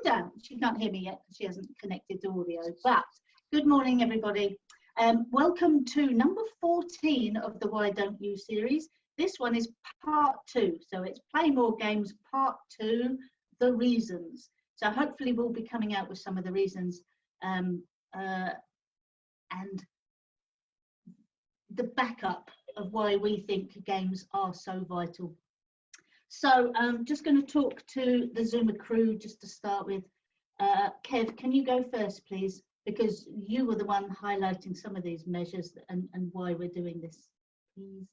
Dan. She can't hear me yet because she hasn't connected to audio. But good morning, everybody. Welcome to number 14 of the Why Don't You series. This one is part 2. So it's Play More Games part 2, the reasons. So hopefully we'll be coming out with some of the reasons and the backup of why we think games are so vital. So I'm just going to talk to the Zoomer crew just to start with. Kev, can you go first, please? Because you were the one highlighting some of these measures and why we're doing this, please.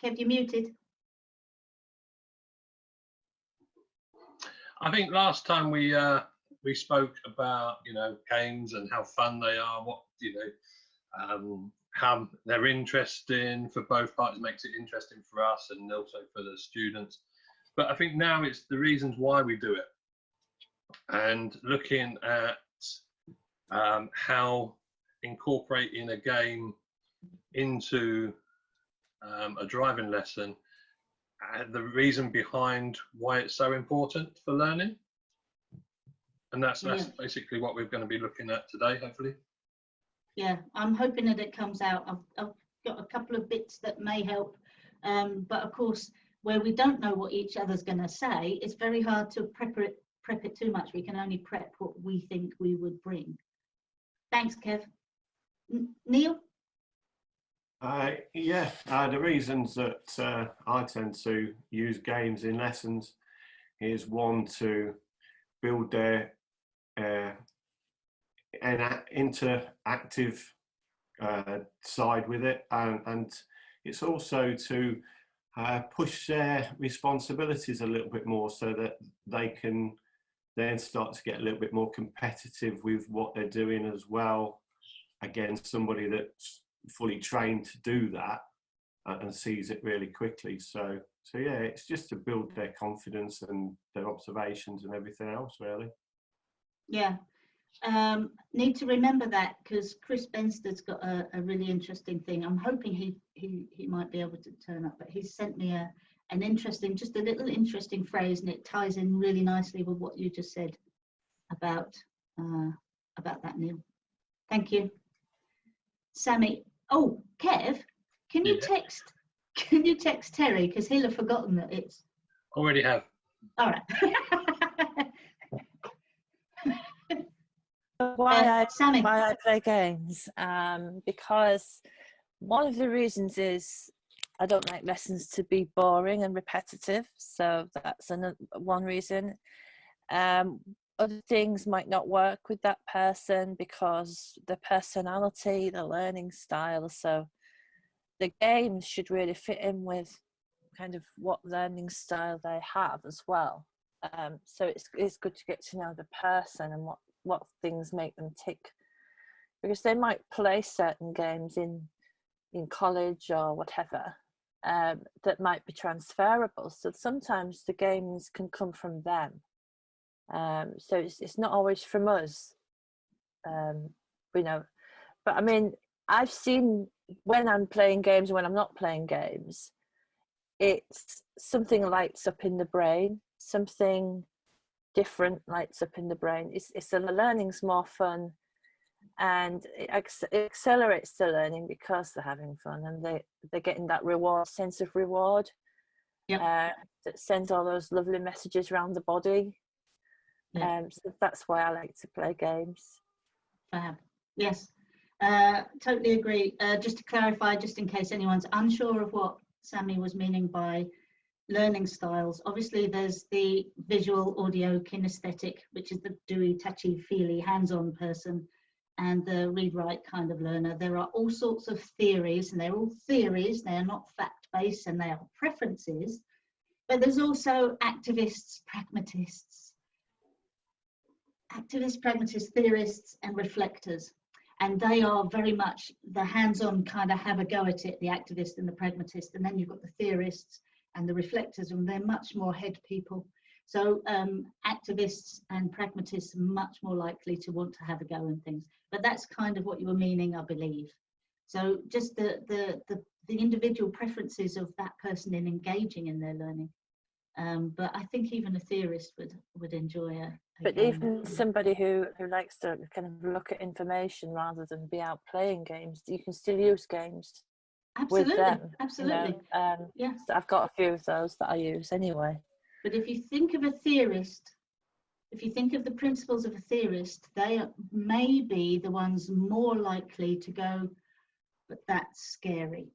Kev, you're muted. I think last time we spoke about games and how fun they are, what how they're interesting for both parties, makes it interesting for us and also for the students. But I think now it's the reasons why we do it, and looking at how incorporating a game into a driving lesson, the reason behind why it's so important for learning. And that's basically what we're going to be looking at today, hopefully. Yeah, I'm hoping that it comes out. I've got a couple of bits that may help, but of course, where we don't know what each other's going to say, it's very hard to prep it too much. We can only prep what we think we would bring. Thanks, Kev. Neil? The reasons that I tend to use games in lessons is one, to build their an interactive side with it, and it's also to push their responsibilities a little bit more so that they can then start to get a little bit more competitive with what they're doing as well against somebody that's fully trained to do that and sees it really quickly. So yeah, it's just to build their confidence and their observations and everything else, really. Yeah. Need to remember that, because Chris Benstead's got a really interesting thing. I'm hoping he might be able to turn up, but he's sent me a little interesting phrase, and it ties in really nicely with what you just said about that, Neil. Thank you. Sammy. Oh, Kev, can you text Terry, because he'll have forgotten that it's already have. All right. Why Sammy. I play games, because one of the reasons is I don't like lessons to be boring and repetitive, so that's one reason. Other things might not work with that person because the personality, the learning style, so the games should really fit in with kind of what learning style they have as well. So it's good to get to know the person and what things make them tick, because they might play certain games in college or whatever that might be transferable. So sometimes the games can come from them. So it's not always from us, but I mean, I've seen when I'm playing games and when I'm not playing games, it's something lights up in the brain, something different lights up in the brain. It's the learning's more fun, and it accelerates the learning because they're having fun and they're getting that sense of reward. Yep. That sends all those lovely messages around the body. Yeah. So that's why I like to play games. Fab. Yes, totally agree. Just to clarify, just in case anyone's unsure of what Sammy was meaning by learning styles, obviously there's the visual, audio, kinesthetic, which is the doey, touchy, feely, hands-on person, and the read-write kind of learner. There are all sorts of theories, and they're all theories. They are not fact-based, and they are preferences. But there's also activists, pragmatists, theorists, and reflectors. And they are very much the hands-on kind of have a go at it, the activist and the pragmatist. And then you've got the theorists and the reflectors, and they're much more head people. So activists and pragmatists are much more likely to want to have a go and things. But that's kind of what you were meaning, I believe. So just the individual preferences of that person in engaging in their learning. But I think even a theorist would enjoy a But game. even somebody who likes to kind of look at information rather than be out playing games, you can still use games Absolutely, with them. absolutely. Yeah. So I've got a few of those that I use anyway. But if you think of a theorist, if you think of the principles of a theorist, they may be the ones more likely to go, but that's scary.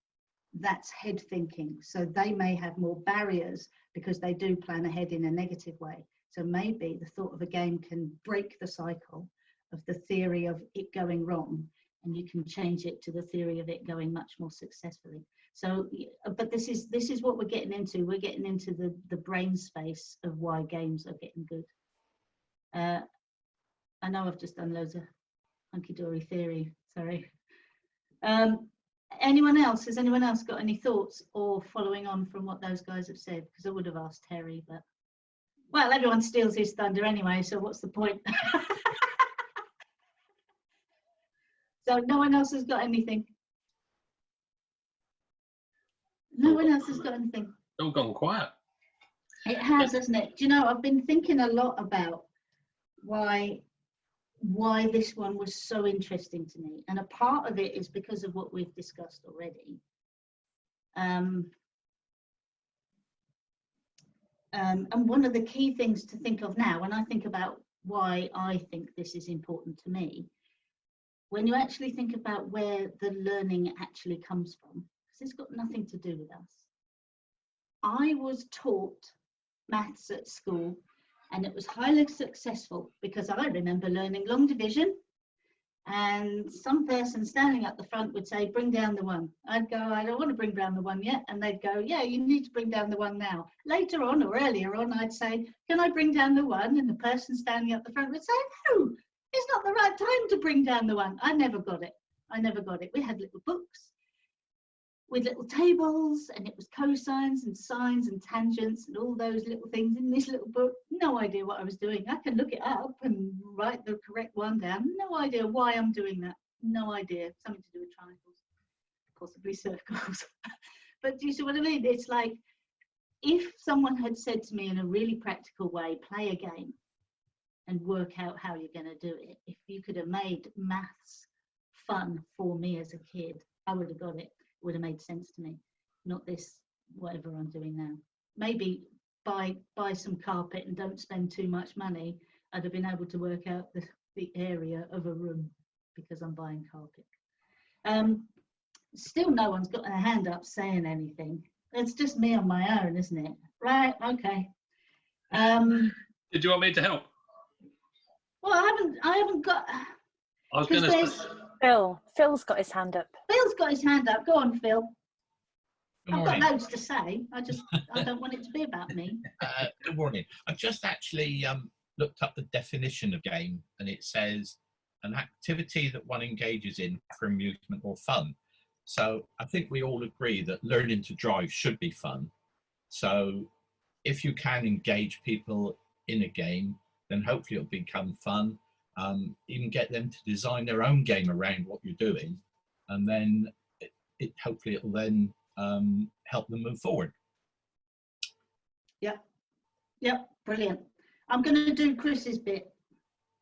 That's head thinking. So they may have more barriers because they do plan ahead in a negative way. So maybe the thought of a game can break the cycle of the theory of it going wrong, and you can change it to the theory of it going much more successfully. So, but this is what we're getting into. We're getting into the brain space of why games are getting good. I know I've just done loads of hunky-dory theory, sorry. Anyone else? Has anyone else got any thoughts or following on from what those guys have said? Because I would have asked Terry, but, well, everyone steals his thunder anyway, so what's the point? So no one else has got anything? No one else has got anything? It's all gone quiet. It has, hasn't it? Do you know, I've been thinking a lot about why this one was so interesting to me, and a part of it is because of what we've discussed already. And one of the key things to think of now, when I think about why I think this is important to me, when you actually think about where the learning actually comes from, because it's got nothing to do with us. I was taught maths at school, and it was highly successful because I remember learning long division, and some person standing at the front would say, bring down the one. I'd go, I don't want to bring down the one yet. And they'd go, yeah, you need to bring down the one now. Later on or earlier on, I'd say, can I bring down the one? And the person standing at the front would say, no, it's not the right time to bring down the one. I never got it. I never got it. We had little books with little tables, and it was cosines and sines and tangents and all those little things in this little book. No idea what I was doing. I can look it up and write the correct one down. No idea why I'm doing that. No idea. Something to do with triangles, possibly circles. But do you see what I mean? It's like, if someone had said to me in a really practical way, play a game and work out how you're going to do it. If you could have made maths fun for me as a kid, I would have got it. It would have made sense to me. Not this, whatever I'm doing now. Maybe buy some carpet and don't spend too much money. I'd have been able to work out the area of a room because I'm buying carpet. Still no one's got their hand up saying anything. It's just me on my own, isn't it? Right, okay. Did you want me to help? Well, I haven't got. I was going to say. Phil's got his hand up. Phil's got his hand up. Go on, Phil. Good I've got morning. loads to say. I don't want it to be about me. Good morning. I've just actually looked up the definition of game, and it says an activity that one engages in for amusement or fun. So I think we all agree that learning to drive should be fun. So if you can engage people in a game, then hopefully it'll become fun. Even get them to design their own game around what you're doing, and then hopefully it'll then help them move forward. Yep, brilliant. I'm going to do Chris's bit.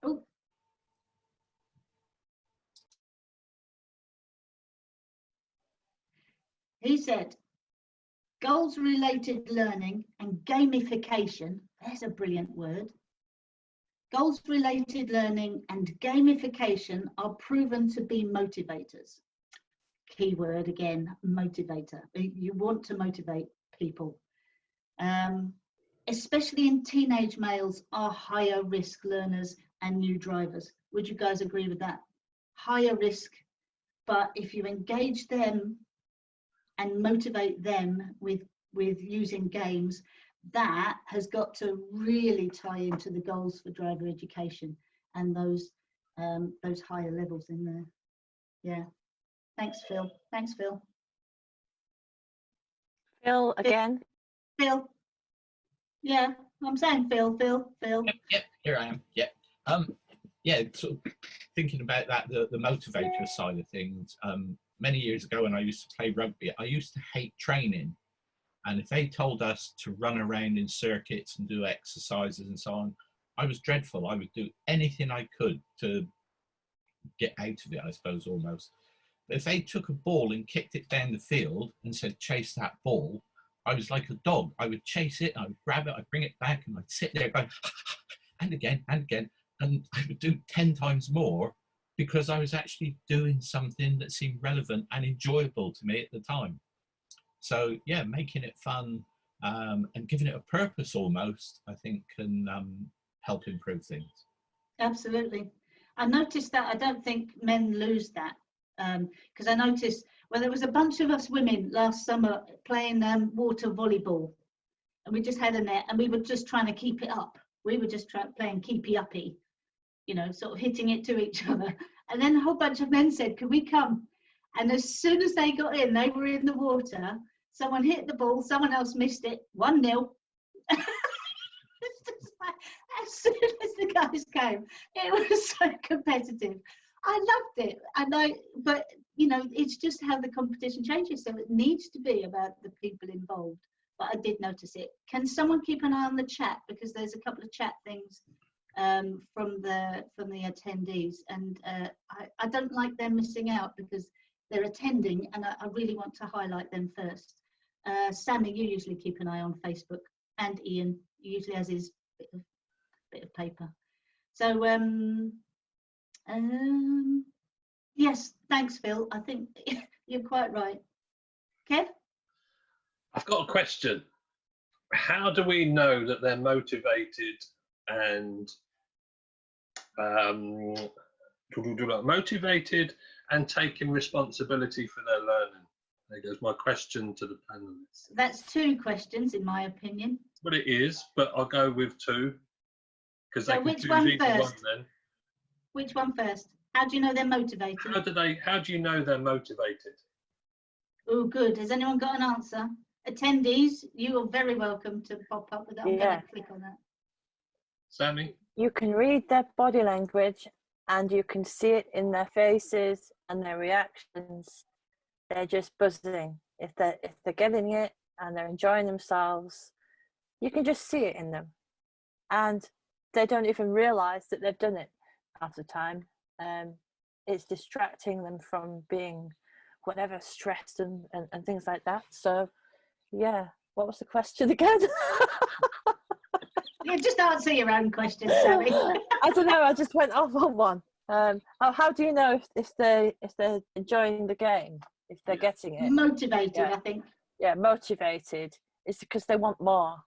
Oh. He said, goals-related learning and gamification, there's a brilliant word. Goals-related learning and gamification are proven to be motivators. Keyword again, motivator. You want to motivate people. Especially in teenage males are higher risk learners and new drivers. Would you guys agree with that? Higher risk, but if you engage them and motivate them with using games, that has got to really tie into the goals for driver education and those higher levels in there. Yeah. Thanks, Phil. Thanks, Phil. Phil again. Phil. Yeah, I'm saying Phil. Yep, here I am. Yep. Yeah, sort of thinking about that, the motivator side of things. Many years ago when I used to play rugby, I used to hate training. And if they told us to run around in circuits and do exercises and so on, I was dreadful. I would do anything I could to get out of it, I suppose, almost. But if they took a ball and kicked it down the field and said, chase that ball, I was like a dog. I would chase it, I would grab it, I'd bring it back, and I'd sit there going, and again, and again. And I would do 10 times more because I was actually doing something that seemed relevant and enjoyable to me at the time. So yeah, making it fun and giving it a purpose almost, I think can help improve things. Absolutely. I noticed that. I don't think men lose that, because I noticed, well, there was a bunch of us women last summer playing water volleyball, and we just had a net, and we were just trying to keep it up. We were just playing keepy-uppy, you know, sort of hitting it to each other. And then a whole bunch of men said, "Can we come?" And as soon as they got in, they were in the water. Someone hit the ball, someone else missed it, 1-0. It's just like, as soon as the guys came, it was so competitive. I loved it. But you know, it's just how the competition changes. So it needs to be about the people involved. But I did notice it. Can someone keep an eye on the chat, because there's a couple of chat things from the attendees, and I don't like them missing out because they're attending, and I really want to highlight them first. Sammy, you usually keep an eye on Facebook, and Ian usually has his bit of paper. So yes, thanks, Phil. I think you're quite right. Kev? I've got a question. How do we know that they're motivated and taking responsibility for their learning? There goes my question to the panelists. That's 2 questions, in my opinion. Well, it is, but I'll go with 2 because So they can which choose one either one first? then. Which one first? How do you know they're motivated? How do you know they're motivated? Oh, good. Has anyone got an answer? Attendees, you are very welcome to pop up with that. I'm Yeah. going to click on that. Sammy? You can read their body language and you can see it in their faces and their reactions. They're just buzzing. If they're getting it and they're enjoying themselves, you can just see it in them. And they don't even realize that they've done it half the time. It's distracting them from being whatever, stressed and things like that. So yeah, what was the question again? Yeah, just answer your own question, Sammy. I don't know, I just went off on one. How do you know if they're enjoying the game, if they're getting it? Motivated, Yeah. I think. Yeah, motivated. It's because they want more.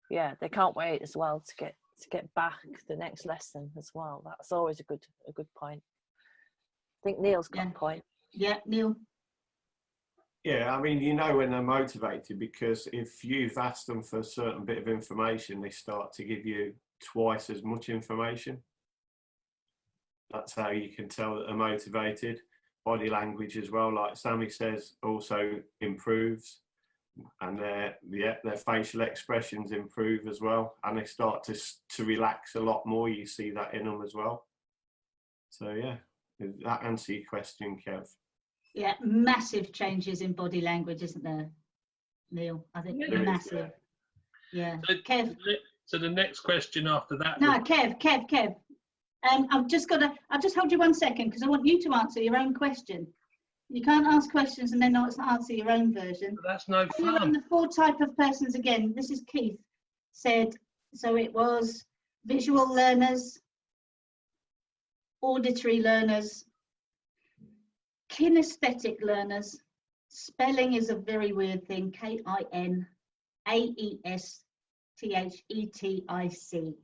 Yeah, they can't wait as well to get back the next lesson as well. That's always a good point. I think Neil's got Yeah. a point. Yeah, Neil. Yeah, I mean, you know when they're motivated, because if you've asked them for a certain bit of information, they start to give you twice as much information. That's how you can tell that they're motivated. Body language as well, like Sammy says, also improves, and their facial expressions improve as well, and they start to relax a lot more. You see that in them as well. So yeah, does that answer your question, Kev? Yeah, massive changes in body language, isn't there, Neil? I think Yeah, there is, massive. Yeah. So, Kev. So the next question after that. No, Kev. I'll just hold you 1 second because I want you to answer your own question. You can't ask questions and then not answer your own version. That's no Can you run fun. the 4 type of persons again? This is Keith said. So it was visual learners, auditory learners, kinesthetic learners. Spelling is a very weird thing. K-I-N-A-E-S-T-H-E-T-I-C.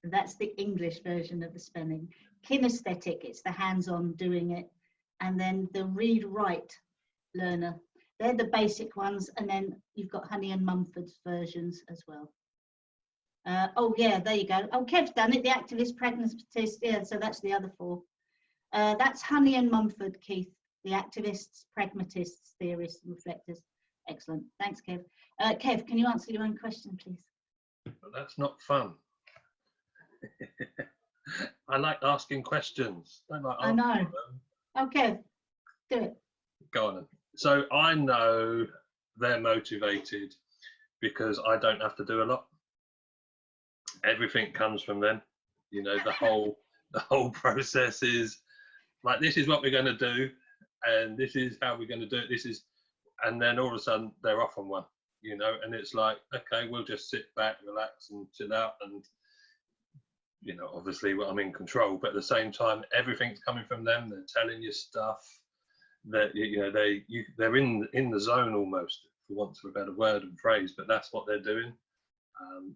That's the English version of the spelling. Kinesthetic, it's the hands-on doing it. And then the read-write learner. They're the basic ones. And then you've got Honey and Mumford's versions as well. Oh, yeah, there you go. Oh, Kev's done it. The activist, pragmatist. Yeah, so that's the other 4. That's Honey and Mumford, Keith. The activists, pragmatists, theorists, and reflectors. Excellent. Thanks, Kev. Kev, can you answer your own question, please? But that's not fun. I like asking questions. Don't like I answering know. them. Oh, Kev, do it. Go on then. So I know they're motivated because I don't have to do a lot. Everything comes from them. You know, the whole process is like, this is what we're going to do, and this is how we're going to do it. And then all of a sudden they're off on one, you know, and it's like, okay, we'll just sit back, relax, and chill out, and you know, obviously I'm in control, but at the same time, everything's coming from them. They're telling you stuff that, you know, they're in the zone almost, for want of a better word and phrase, but that's what they're doing.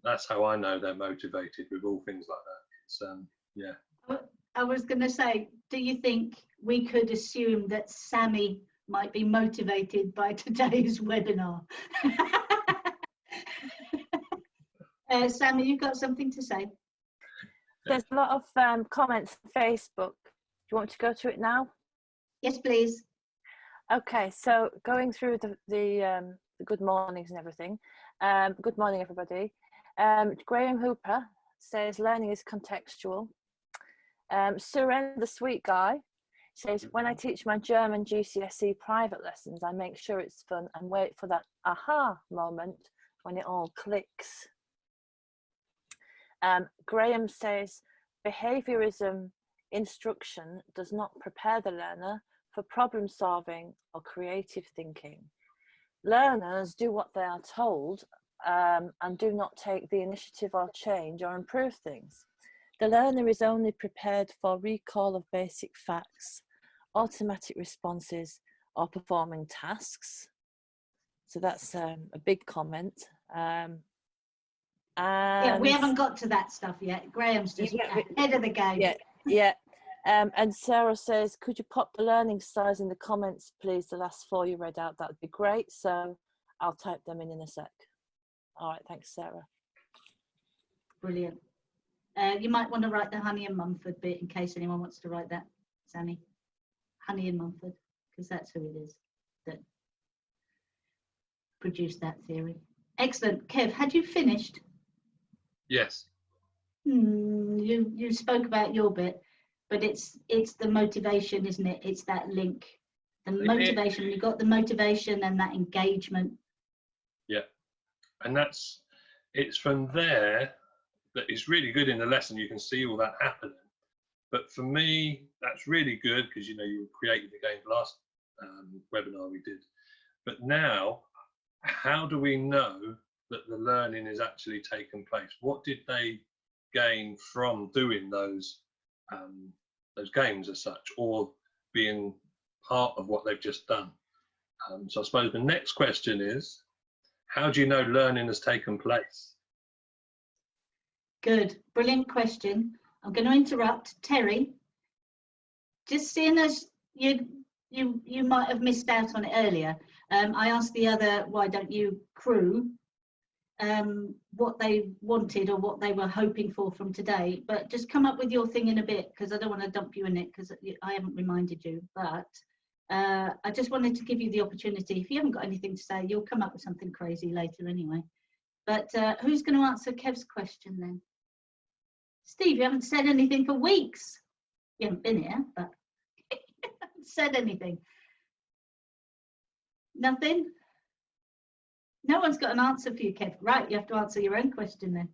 That's how I know they're motivated with all things like that. It's, yeah. I was going to say, do you think we could assume that Sammy might be motivated by today's webinar? Sammy, you've got something to say? There's a lot of comments on Facebook. Do you want to go to it now? Yes, please. Okay, so going through the good mornings and everything. Good morning, everybody. Graham Hooper says learning is contextual. Suren, the sweet guy, says, when I teach my German GCSE private lessons, I make sure it's fun and wait for that aha moment when it all clicks. Graham says, behaviorism instruction does not prepare the learner for problem solving or creative thinking. Learners do what they are told and do not take the initiative or change or improve things. The learner is only prepared for recall of basic facts, automatic responses, or performing tasks. So that's a big comment. Yeah, we haven't got to that stuff yet. Graham's just ahead of the game. Yeah. And Sarah says, could you pop the learning styles in the comments, please? The last 4 you read out, that would be great. So I'll type them in a sec. All right, thanks, Sarah. Brilliant. You might want to write the Honey and Mumford bit in case anyone wants to write that, Sammy. Honey and Mumford, because that's who it is that produced that theory. Excellent. Kev, had you finished? Yes. You spoke about your bit, but it's the motivation, isn't it? It's that link. The motivation, you've got the motivation and that engagement. Yeah. And it's from there that it's really good in the lesson. You can see all that happening. But for me, that's really good because, you know, you created the game last webinar we did. But now, how do we know that the learning is actually taking place? What did they gain from doing those games as such, or being part of what they've just done? So I suppose the next question is, how do you know learning has taken place? Good, brilliant question. I'm going to interrupt Terry. Just seeing as you might have missed out on it earlier, I asked the other Why Don't You crew what they wanted or what they were hoping for from today, but just come up with your thing in a bit, because I don't want to dump you in it because I haven't reminded you. But I just wanted to give you the opportunity. If you haven't got anything to say, you'll come up with something crazy later anyway. But who's going to answer Kev's question then? Steve, you haven't said anything for weeks. You haven't been here, but you haven't said anything. Nothing? No one's got an answer for you, Kev. Right, you have to answer your own question then.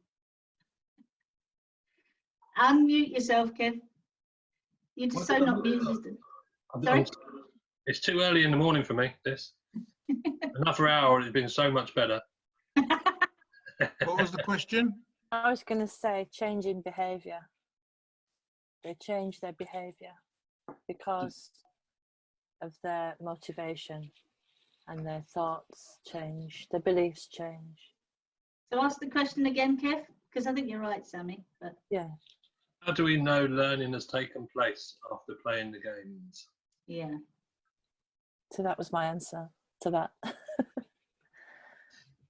Unmute yourself, Kev. You're just so not muted. Sorry? It's too early in the morning for me, this. Another hour, it's been so much better. What was the question? I was going to say changing behaviour. They change their behaviour because of their motivation, and their thoughts change, their beliefs change. So ask the question again, Kev, because I think you're right, Sammy. But yeah. How do we know learning has taken place after playing the games? Yeah. So that was my answer to that.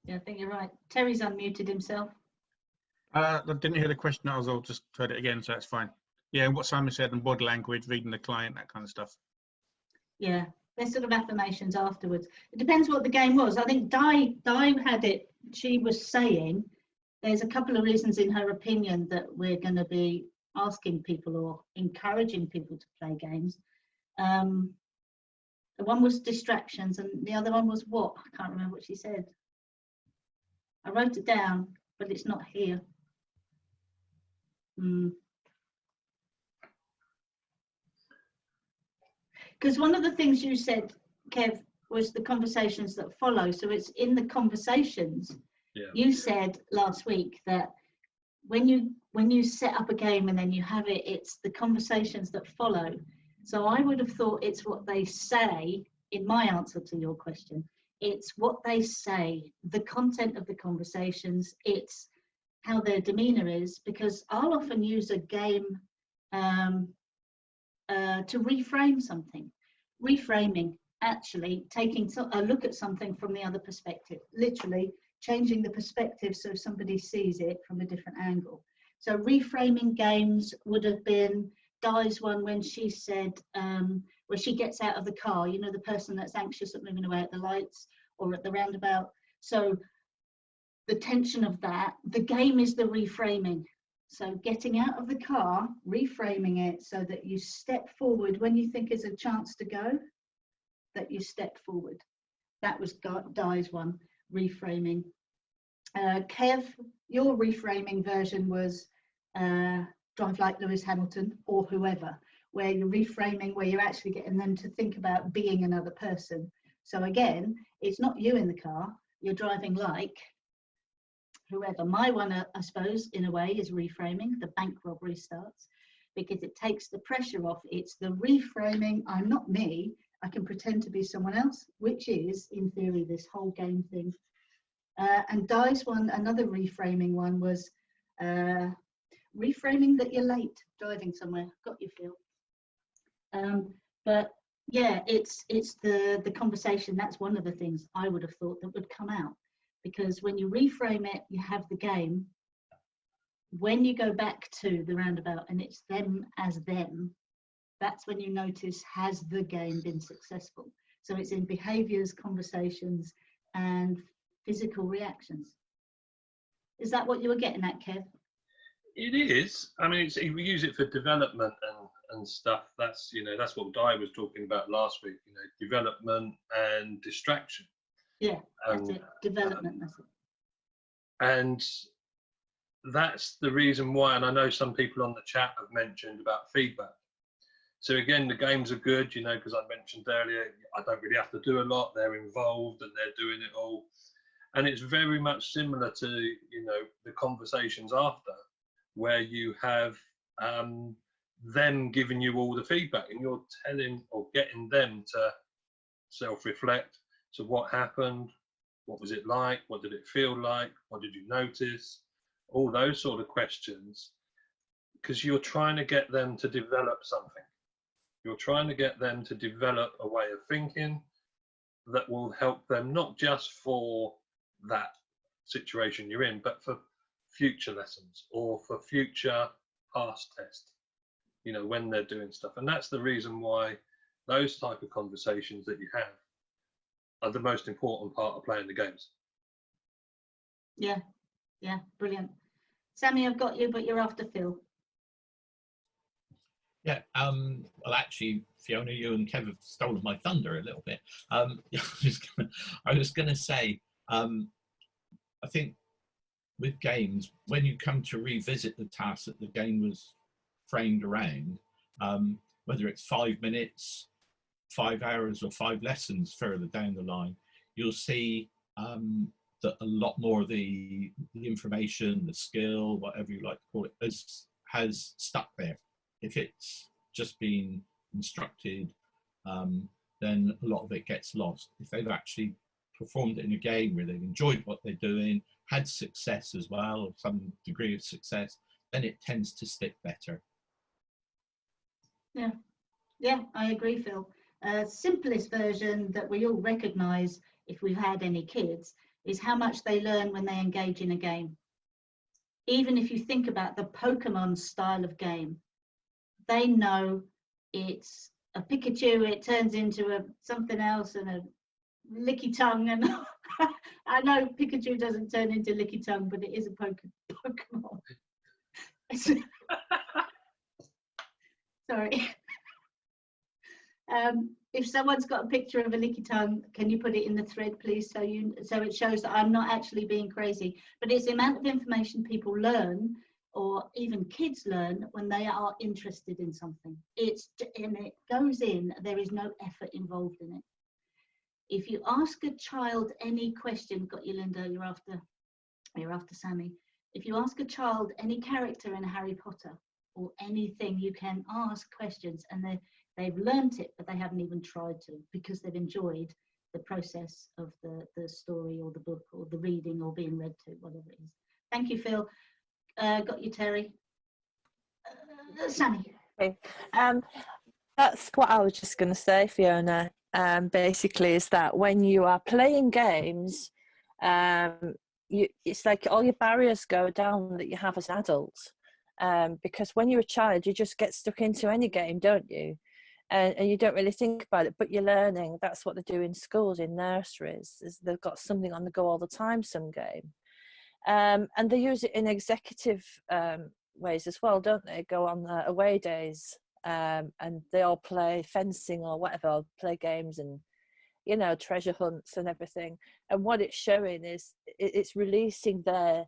Yeah, I think you're right. Terry's unmuted himself. I didn't hear the question. I'll just heard it again, so that's fine. Yeah, what Simon said, and body language, reading the client, that kind of stuff. Yeah, they're sort of affirmations afterwards. It depends what the game was. I think Di had it. She was saying there's a couple of reasons in her opinion that we're going to be asking people or encouraging people to play games. The one was distractions, and the other one was what? I can't remember what she said. I wrote it down, but it's not here. Because one of the things you said, Kev, was the conversations that follow. So it's in the conversations. Yeah. You said last week that when you set up a game and then you have it, it's the conversations that follow. So I would have thought it's what they say in my answer to your question. It's what they say, the content of the conversations, it's how their demeanor is, because I'll often use a game to reframe something. Reframing, actually taking a look at something from the other perspective, literally changing the perspective so somebody sees it from a different angle. So reframing games would have been Di's one when she said, where she gets out of the car, you know, the person that's anxious at moving away at the lights or at the roundabout. So the tension of that, the game is the reframing. So getting out of the car, reframing it so that you step forward when you think is a chance to go, that you step forward. That was Di's one, reframing. Kev, your reframing version was Drive Like Lewis Hamilton or whoever, where you're reframing, where you're actually getting them to think about being another person. So again, it's not you in the car, you're driving like whoever. My one, I suppose, in a way, is reframing. The bank robbery starts because it takes the pressure off. It's the reframing. I'm not me. I can pretend to be someone else, which is, in theory, this whole game thing. And Di's one, another reframing one, was reframing that you're late driving somewhere. Got you, Phil. But yeah, it's the conversation. That's one of the things I would have thought that would come out. Because when you reframe it, you have the game. When you go back to the roundabout and it's them as them, that's when you notice, has the game been successful? So it's in behaviors, conversations, and physical reactions. Is that what you were getting at, Kev? It is. I mean, we use it for development and stuff. That's, you know, that's what Di was talking about last week, you know, development and distraction. Yeah, that's it. Development, that's it. And that's the reason why, and I know some people on the chat have mentioned about feedback. So again, the games are good, you know, because I mentioned earlier, I don't really have to do a lot. They're involved and they're doing it all. And it's very much similar to, you know, the conversations after, where you have them giving you all the feedback and you're telling or getting them to self-reflect. So what happened? What was it like? What did it feel like? What did you notice? All those sort of questions, because you're trying to get them to develop something. You're trying to get them to develop a way of thinking that will help them, not just for that situation you're in, but for future lessons or for future past tests, you know, when they're doing stuff. And that's the reason why those type of conversations that you have are the most important part of playing the games. Yeah, brilliant. Sammy, I've got you, but you're after Phil. Yeah, well, actually, Fiona, you and Kev have stolen my thunder a little bit. I was going to say, I think with games, when you come to revisit the task that the game was framed around, whether it's 5 minutes, 5 hours, or 5 lessons further down the line, you'll see that a lot more of the information, the skill, whatever you like to call it, has stuck there. If it's just been instructed, then a lot of it gets lost. If they've actually performed it in a game where they've enjoyed what they're doing, had success as well, or some degree of success, then it tends to stick better. Yeah, I agree, Phil. Simplest version that we all recognise, if we've had any kids, is how much they learn when they engage in a game. Even if you think about the Pokemon style of game, they know it's a Pikachu, it turns into something else and a Licky Tongue. And I know Pikachu doesn't turn into Licky Tongue, but it is a Pokemon. Sorry. if someone's got a picture of a licky tongue, can you put it in the thread, please, so it shows that I'm not actually being crazy. But it's the amount of information people learn, or even kids learn, when they are interested in something. And it goes in. There is no effort involved in it. If you ask a child any question, got you, Linda. You're after Sammy. If you ask a child any character in Harry Potter or anything, you can ask questions, and they've learnt it, but they haven't even tried to, because they've enjoyed the process of the story or the book or the reading or being read to, whatever it is. Thank you, Phil. Got you, Terry. Sammy. Okay. That's what I was just going to say, Fiona. Basically, is that when you are playing games, it's like all your barriers go down that you have as an adult. Because when you're a child, you just get stuck into any game, don't you? And you don't really think about it, but you're learning. That's what they do in schools, in nurseries. Is they've got something on the go all the time, some game. And they use it in executive ways as well, don't they? Go on away days, and they all play fencing or whatever, or play games and, you know, treasure hunts and everything. And what it's showing is it's releasing their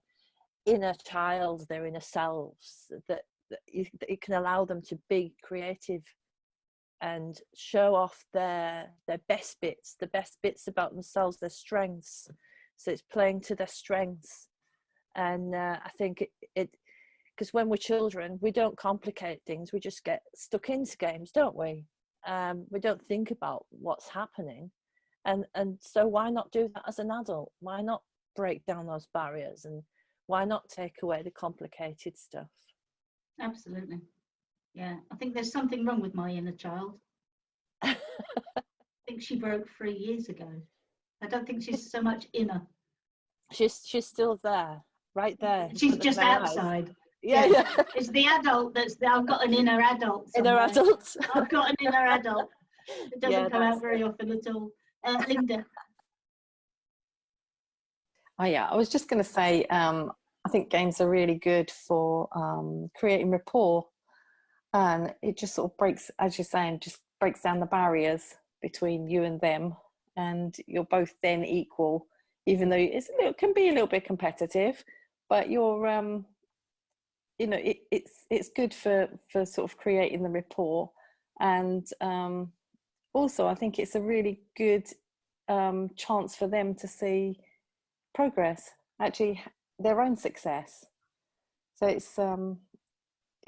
inner child, their inner selves, that it can allow them to be creative and show off their best bits, the best bits about themselves, their strengths. So it's playing to their strengths. And I think it because when we're children, we don't complicate things. We just get stuck into games, don't we? We don't think about what's happening. And so why not do that as an adult? Why not break down those barriers, and why not take away the complicated stuff? Absolutely. Yeah, I think there's something wrong with my inner child. I think she broke 3 years ago. I don't think she's so much inner. She's still there, right there. She's just outside. Yeah. It's the adult I've got an inner adult somewhere. Inner adult. I've got an inner adult. It doesn't come out very often at all. Linda. Oh yeah, I was just going to say, I think games are really good for creating rapport, and it just sort of breaks, as you're saying, just breaks down the barriers between you and them, and you're both then equal, even though it can be a little bit competitive, but you're you know, it's good for sort of creating the rapport. And also I think it's a really good chance for them to see progress, actually their own success. So it's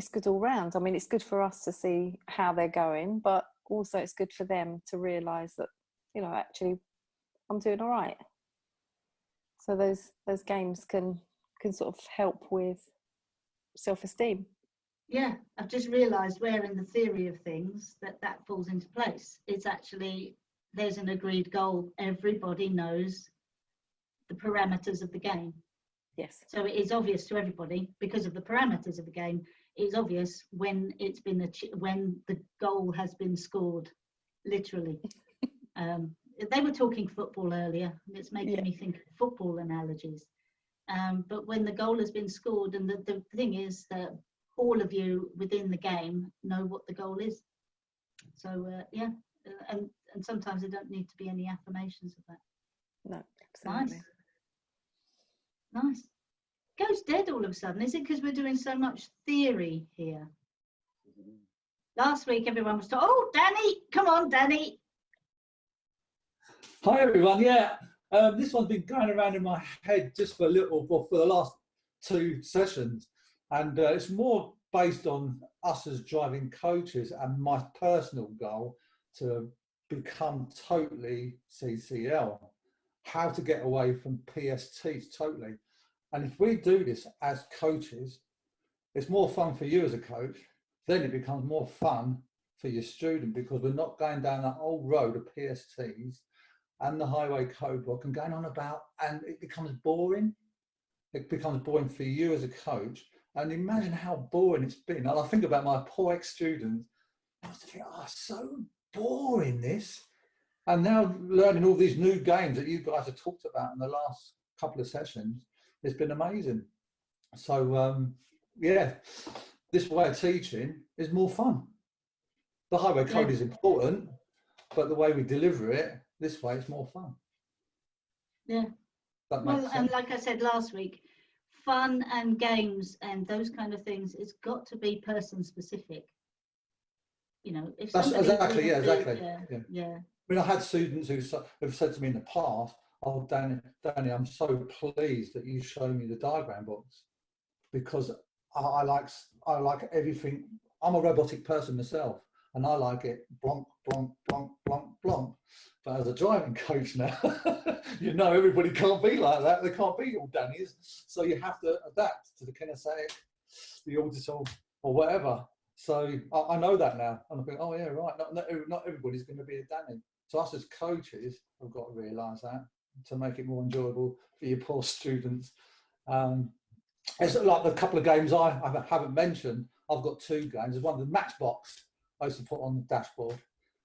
good all round. I mean, it's good for us to see how they're going, but also it's good for them to realise that, you know, actually I'm doing all right. So those games can sort of help with self-esteem. Yeah, I've just realised where in the theory of things that falls into place. It's actually, there's an agreed goal. Everybody knows the parameters of the game. Yes. So it is obvious to everybody, because of the parameters of the game, it's obvious when it's been when the goal has been scored, literally. They were talking football earlier. It's making me think of football analogies. But when the goal has been scored, and the thing is that all of you within the game know what the goal is. So and sometimes there don't need to be any affirmations of that. No, absolutely. Nice. Goes dead all of a sudden. Is it because we're doing so much theory here? Last week everyone was talking, oh, Danny, come on, Danny. Hi everyone, this one's been going around in my head just for for the last 2 sessions, and it's more based on us as driving coaches and my personal goal to become totally CCL, how to get away from PSTs totally. And if we do this as coaches, it's more fun for you as a coach, then it becomes more fun for your student, because we're not going down that old road of PSTs and the highway code book and going on about, and it becomes boring. It becomes boring for you as a coach. And imagine how boring it's been. And I think about my poor ex-students. I was thinking, oh, so boring this. And now learning all these new games that you guys have talked about in the last couple of sessions, it's been amazing. So this way of teaching is more fun. The highway code is important, but the way we deliver it this way, it's more fun. Yeah. That Well, makes and sense. like I said last week, fun and games and those kind of things, it's got to be person specific. You know, if That's somebody exactly, yeah, wouldn't be- exactly. Yeah. yeah. I mean, I had students who've said to me in the past, "Oh, Danny, I'm so pleased that you show me the diagram books because I like everything. I'm a robotic person myself, and I like it blonk, blonk, blonk, blonk, blonk. But as a driving coach now, you know, everybody can't be like that. They can't be all Danny's, so you have to adapt to the kinesthetic, the audital, or whatever. So I know that now, and I think, oh yeah, right. Not everybody's going to be a Danny. So us as coaches have got to realise that to make it more enjoyable for your poor students. It's like the couple of games I haven't mentioned. I've got 2 games. There's one of the Matchbox I used to put on the dashboard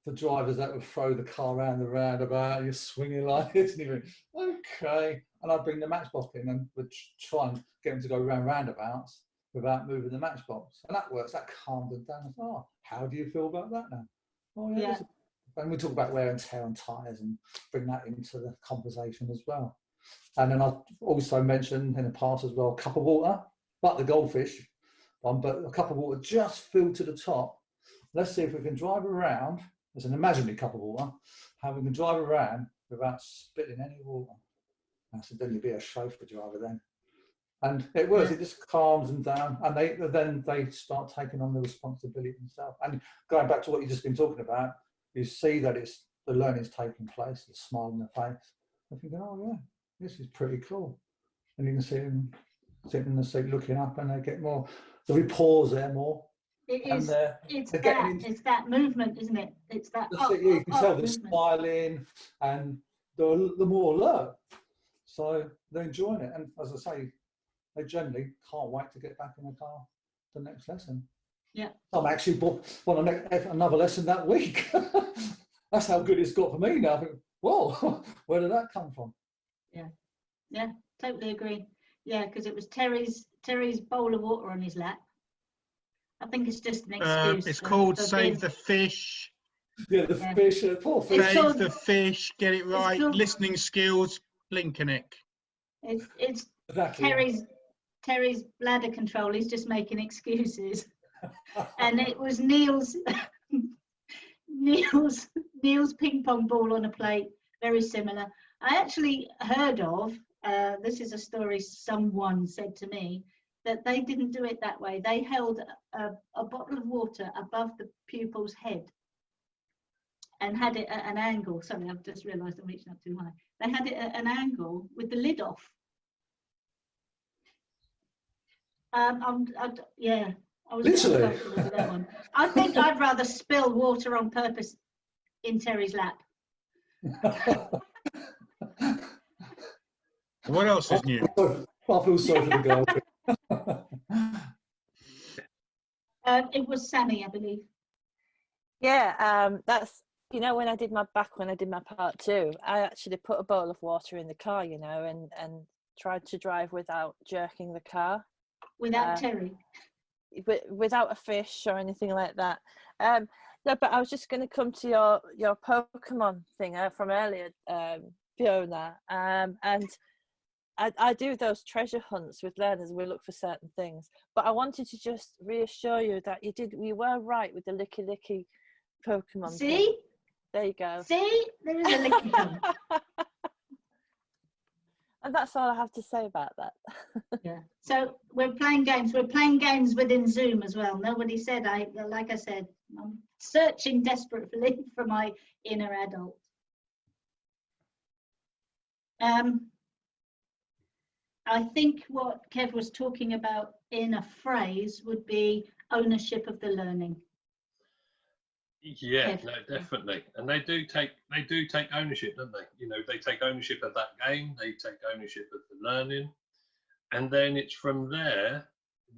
for drivers that would throw the car around the roundabout. And you're swinging like this, and you think, okay. And I'd bring the Matchbox in and would try and get them to go around roundabouts without moving the Matchbox, and that works. That calmed them down. Oh, how do you feel about that now? Oh yeah. And we talk about wear and tear on tyres and bring that into the conversation as well. And then I've also mentioned in the past as well, a cup of water, like the goldfish one, but a cup of water just filled to the top. Let's see if we can drive around, as an imaginary cup of water, how we can drive around without spilling any water. I said, then you'd be a chauffeur driver then. And it works, it just calms them down, and then they start taking on the responsibility themselves. And going back to what you've just been talking about, you see that it's the learning's taking place, the smile on their face. I think, oh yeah, this is pretty cool. And you can see them sitting in the seat looking up, and they get more, the rapport's there more. It And is. It's they're that. getting into- It's that movement, isn't it? It's that. Yeah, you can tell they're movement. smiling, and they're more alert. So they're enjoying it. And as I say, they generally can't wait to get back in the car the next lesson. Yeah. I'm actually booked on another lesson that week. That's how good it's got for me now. I think, whoa, where did that come from? Yeah, totally agree. Yeah, because it was Terry's bowl of water on his lap. I think it's just an excuse. It's called for Save being- the Fish. Yeah, the fish, poor fish. It's Save called- the Fish. Get it right. called- Listening skills. Blinkenick. It's Exactly. Terry's bladder control. He's just making excuses. And it was Neil's ping pong ball on a plate, very similar. I actually heard of, this is a story someone said to me, that they didn't do it that way. They held a bottle of water above the pupil's head and had it at an angle. Sorry, I've just realised I'm reaching up too high. They had it at an angle with the lid off. Yeah. I was Literally. uncomfortable with that one. I think I'd rather spill water on purpose in Terry's lap. What else is new? I feel sorry for the girl. It was Sammy, I believe. Yeah, that's, you know, when I did my part 2, I actually put a bowl of water in the car, you know, and tried to drive without jerking the car. Without Terry. Without a fish or anything like that. No, but I was just going to come to your Pokemon thing from earlier, Fiona, and I do those treasure hunts with learners. We look for certain things, but I wanted to just reassure you that you were right with the licky licky Pokemon. See? Thing. There you go. See? There is a licky thing. And that's all I have to say about that. Yeah. So we're playing games. We're playing games within Zoom as well. Nobody said, like I said, I'm searching desperately for my inner adult. I think what Kev was talking about in a phrase would be ownership of the learning. Yeah, no, definitely. And they do take ownership, don't they? You know, they take ownership of that game, they take ownership of the learning. And then it's from there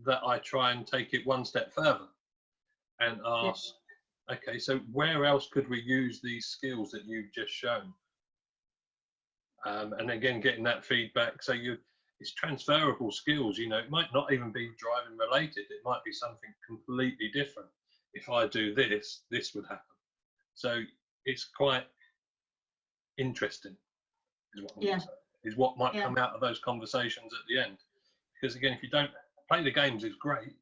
that I try and take it one step further and ask, okay, so where else could we use these skills that you've just shown? And again, getting that feedback. So it's transferable skills, you know, it might not even be driving related. It might be something completely different. If I do this, this would happen. So it's quite interesting, is what, I'm Yeah. saying, is what might Yeah. come out of those conversations at the end. Because again, if you don't play the games, is great,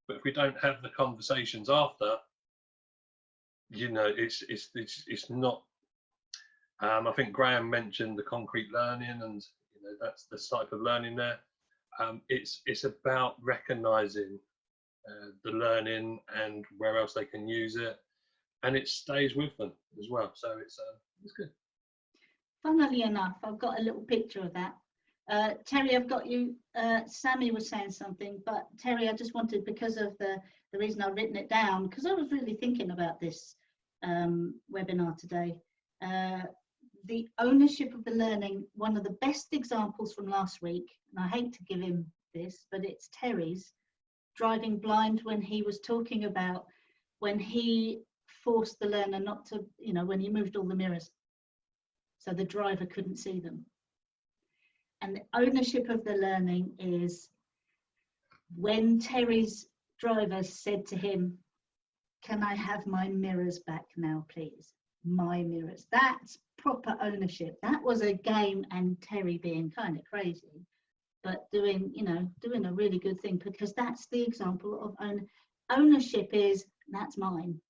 but if we don't have the conversations after, you know, it's not. I think Graham mentioned the concrete learning, and you know that's the type of learning there. It's about recognising the learning and where else they can use it, and it stays with them as well. So it's good. Funnily enough, I've got a little picture of that. Terry, I've got you. Sammy was saying something, but Terry, I just wanted, because of the reason I've written it down, because I was really thinking about this webinar today. The ownership of the learning, one of the best examples from last week, and I hate to give him this, but it's Terry's driving blind, when he was talking about when he forced the learner not to, you know, when he moved all the mirrors so the driver couldn't see them. And the ownership of the learning is when Terry's driver said to him, "Can I have my mirrors back now, please? My mirrors." That's proper ownership. That was a game, and Terry being kind of crazy, but doing, you know, doing a really good thing, because that's the example of ownership. Is that's mine.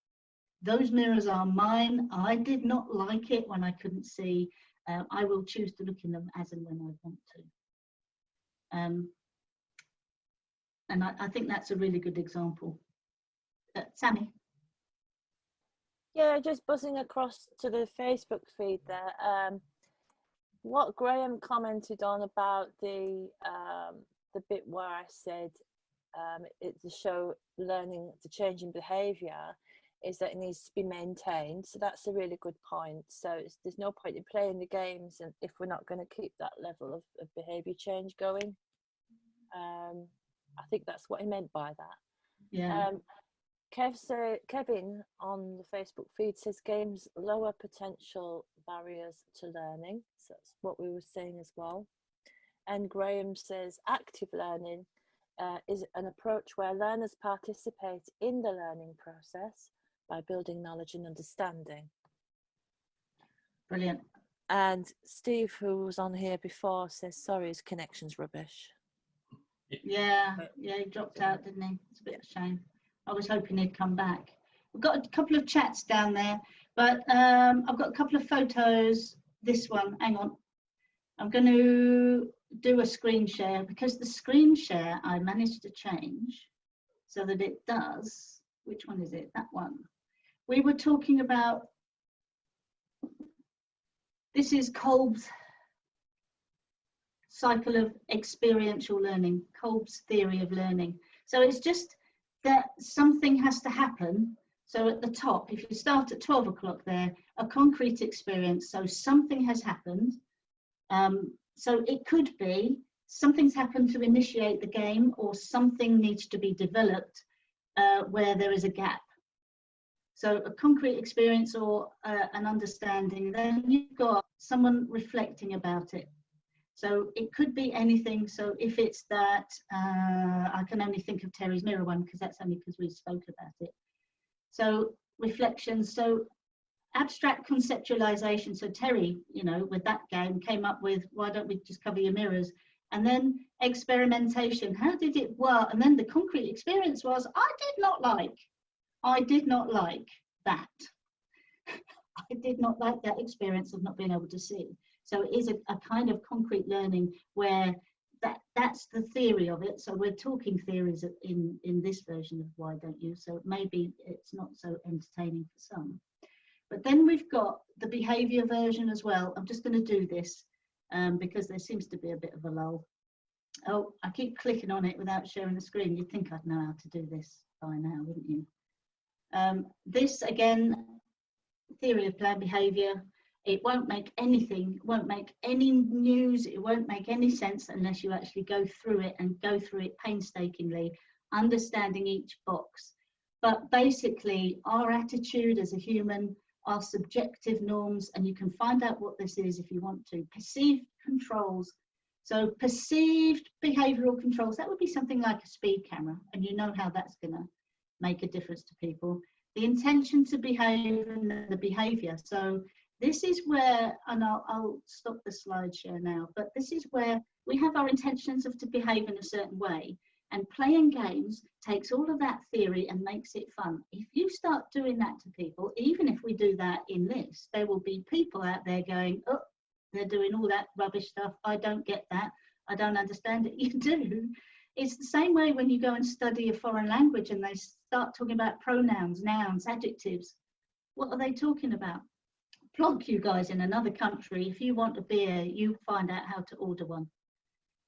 Those mirrors are mine. I did not like it when I couldn't see. I will choose to look in them as and when I want to. And I think that's a really good example. Sammy? Yeah, just buzzing across to the Facebook feed there. What Graham commented on about the bit where I said it to show learning to change in behaviour is that it needs to be maintained. So that's a really good point. So there's no point in playing the games and if we're not going to keep that level of behaviour change going. I think that's what he meant by that. Yeah. Kevin on the Facebook feed says games lower potential barriers to learning. So that's what we were saying as well. And Graham says active learning is an approach where learners participate in the learning process by building knowledge and understanding. Brilliant. And Steve, who was on here before, says, sorry, his connection's rubbish. Yeah, he dropped out, didn't he? It's a bit of a shame. I was hoping he'd come back. We've got a couple of chats down there, but I've got a couple of photos. This one, hang on. I'm going to do a screen share, because the screen share I managed to change so that it does, which one is it? That one. We were talking about, this is Kolb's cycle of experiential learning, Kolb's theory of learning. So it's just that something has to happen. So at the top, if you start at 12 o'clock there, a concrete experience, so something has happened. So it could be something's happened to initiate the game, or something needs to be developed where there is a gap. So a concrete experience or an understanding, then you've got someone reflecting about it. So it could be anything. So if it's that, I can only think of Terry's mirror one, because that's only because we spoke about it. So reflections, so abstract conceptualization. So Terry, you know, with that game came up with, why don't we just cover your mirrors? And then experimentation, how did it work? And then the concrete experience was, I did not like that. I did not like that experience of not being able to see. So it is a kind of concrete learning where that's the theory of it. So we're talking theories in this version of Why Don't You? So maybe it's not so entertaining for some. But then we've got the behavior version as well. I'm just going to do this because there seems to be a bit of a lull. Oh, I keep clicking on it without sharing the screen. You'd think I'd know how to do this by now, wouldn't you? This again, theory of planned behavior. It won't make anything, won't make any news, it won't make any sense unless you actually go through it and go through it painstakingly, understanding each box. But basically, our attitude as a human, our subjective norms, and you can find out what this is if you want to, perceived controls. So perceived behavioral controls, that would be something like a speed camera, and you know how that's going to make a difference to people. the intention to behave and the behavior. So this is where, and I'll stop the slideshow now, but this is where we have our intentions of to behave in a certain way, and playing games takes all of that theory and makes it fun. If you start doing that to people, even if we do that in this, there will be people out there going, oh, they're doing all that rubbish stuff. I don't get that. I don't understand it. You do. It's the same way when you go and study a foreign language and they start talking about pronouns, nouns, adjectives. What are they talking about? Plonk you guys in another country. If you want a beer, you find out how to order one.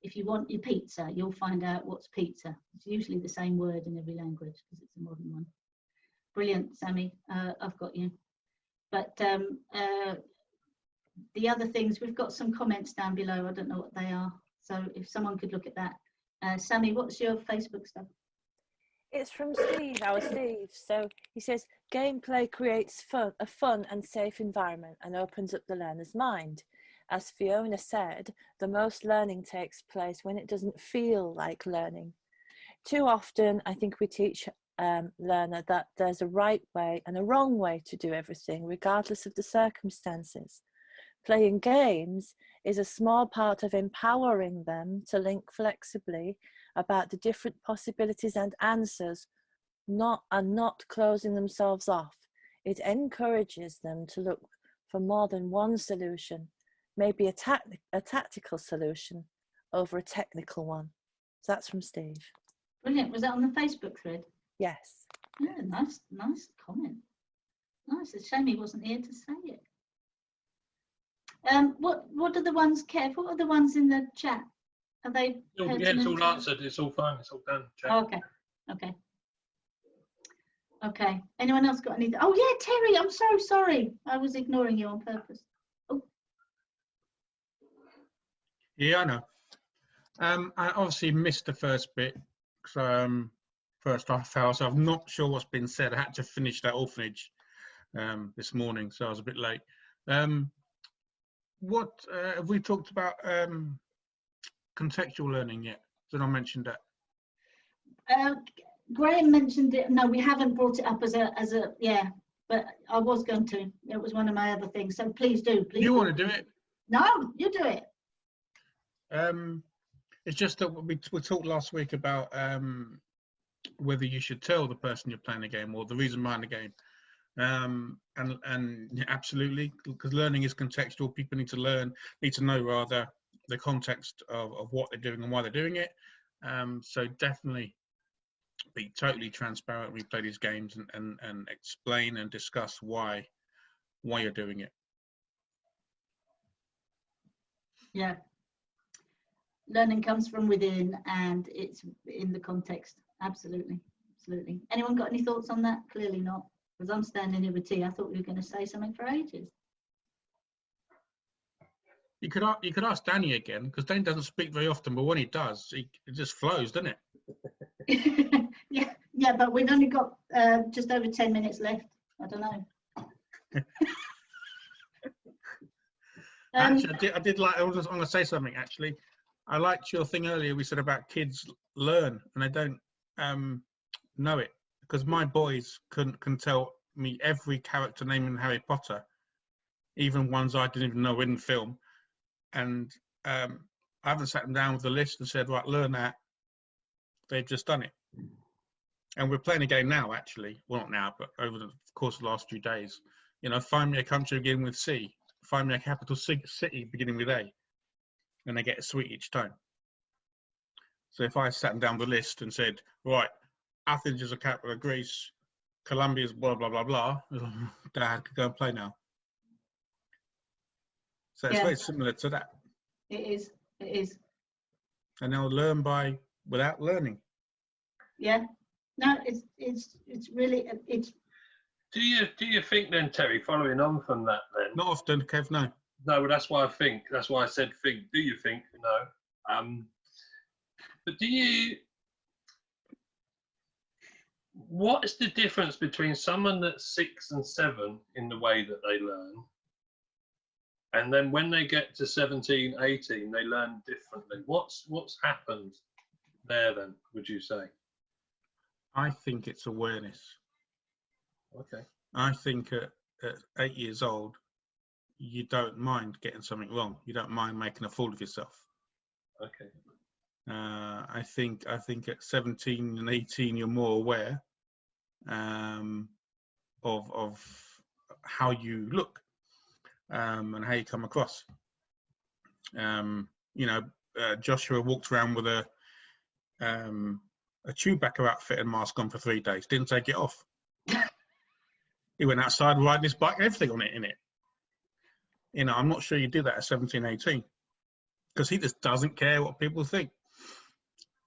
If you want your pizza, you'll find out what's pizza. It's usually the same word in every language because it's a modern one. Brilliant, Sammy. I've got you. But the other things, we've got some comments down below. I don't know what they are. So if someone could look at that. Sammy, what's your Facebook stuff? It's from Steve, our Steve. So he says, gameplay creates a fun and safe environment and opens up the learner's mind. As Fiona said, the most learning takes place when it doesn't feel like learning. Too often, I think we teach learner that there's a right way and a wrong way to do everything, regardless of the circumstances. Playing games is a small part of empowering them to think flexibly about the different possibilities and answers, not closing themselves off. It encourages them to look for more than one solution, maybe a tactical solution over a technical one. So that's from Steve. Brilliant. Was that on the Facebook thread? Yes. Yeah, nice comment. Nice. It's a shame he wasn't here to say it. What are the ones, Kev? What are the ones in the chat? Are they? Yeah, it's all answered. It's all fine. It's all done. Oh, okay. Anyone else got anything? Oh yeah, Terry. I'm so sorry. I was ignoring you on purpose. Oh. Yeah, I know. I obviously missed the first bit. First half hour, so I'm not sure what's been said. I had to finish that orphanage this morning, so I was a bit late. What have we talked about contextual learning yet? Did I mention that? Graham mentioned it. No, we haven't brought it up as a yeah, but I was going to. It was one of my other things. So please do. Please. You want to do it? No, you do it. It's just that we talked last week about whether you should tell the person you're playing a game or the reason behind the game. And absolutely, because learning is contextual. People need to know rather the context of what they're doing and why they're doing it. So definitely be totally transparent when we play these games and explain and discuss why you're doing it. Yeah. Learning comes from within and it's in the context. Absolutely. Anyone got any thoughts on that? Clearly not. Because I'm standing here with T. I thought we were going to say something for ages. You could ask Danny again, because Danny doesn't speak very often, but when he does, it just flows, doesn't it? yeah, but we've only got just over 10 minutes left. I don't know. Actually, I did like. I was going to say something. Actually, I liked your thing earlier. We said about kids learn and they don't know it, because my boys can tell me every character name in Harry Potter, even ones I didn't even know were in the film. And I haven't sat them down with the list and said, right, learn that. They've just done it. And we're playing a game now, actually. Well, not now, but over the course of the last few days. You know, find me a country beginning with C. Find me a capital city beginning with A. And they get a sweet each time. So if I sat them down the list and said, right, Athens is a capital of Greece, Colombia is blah, blah, blah, blah, Dad could go and play now. So it's very similar to that. It is. And they'll learn without learning. Yeah. No, it's really, it's. Do you think then, Terry, following on from that then? Not often, Kev, no. No, well, that's why I think. That's why I said think. Do you think? No. But what is the difference between someone that's 6 and 7 in the way that they learn, and then when they get to 17, 18, they learn differently? What's happened there then, would you say? I think it's awareness. Okay. I think at 8 years old, you don't mind getting something wrong. You don't mind making a fool of yourself. Okay. I think at 17 and 18, you're more aware of how you look and how you come across. Joshua walked around with a Chewbacca outfit and mask on for 3 days. Didn't take it off. He went outside riding his bike, everything on it in it. I'm not sure you do that at 17, 18, because he just doesn't care what people think.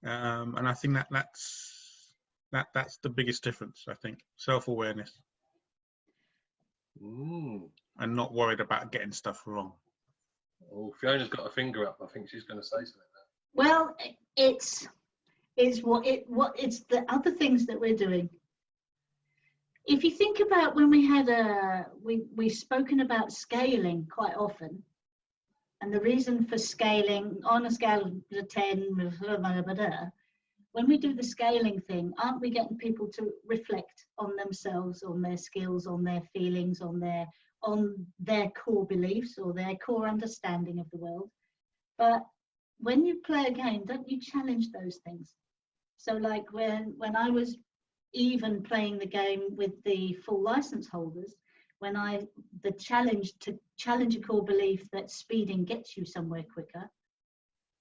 And I think that's the biggest difference. I think self-awareness and not worried about getting stuff wrong. Oh, Fiona's got a finger up. I think she's going to say something now. Well, it's the other things that we're doing. If you think about when we had we've spoken about scaling quite often, and the reason for scaling on a scale of 10, when we do the scaling thing, aren't we getting people to reflect on themselves, on their skills, on their feelings, on their core beliefs or their core understanding of the world? But when you play a game, don't you challenge those things? So like when I was even playing the game with the full license holders, the challenge to challenge a core belief that speeding gets you somewhere quicker,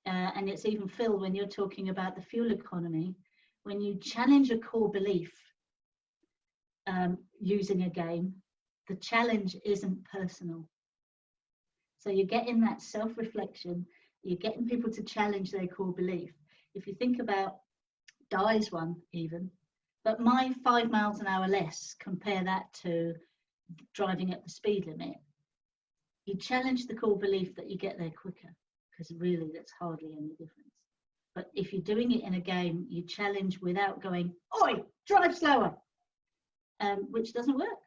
and it's even Phil, when you're talking about the fuel economy, when you challenge a core belief using a game, the challenge isn't personal. So you're getting that self-reflection, you're getting people to challenge their core belief. If you think about Di's one even, but my 5 miles an hour less, compare that to driving at the speed limit, you challenge the core belief that you get there quicker, because really that's hardly any difference. But if you're doing it in a game, you challenge without going, oi, drive slower, which doesn't work,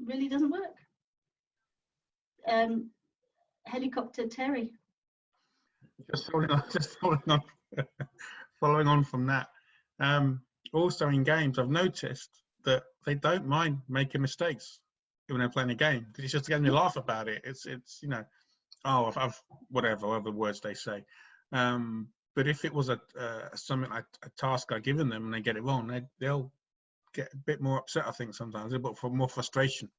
really doesn't work. Helicopter Terry. Just following on from that. Also in games, I've noticed that they don't mind making mistakes when they're playing a game, because it's just again, they laugh about it. It's I've whatever other words they say. But if it was something like a task I've given them and they get it wrong, they'll get a bit more upset. I think sometimes a bit more frustration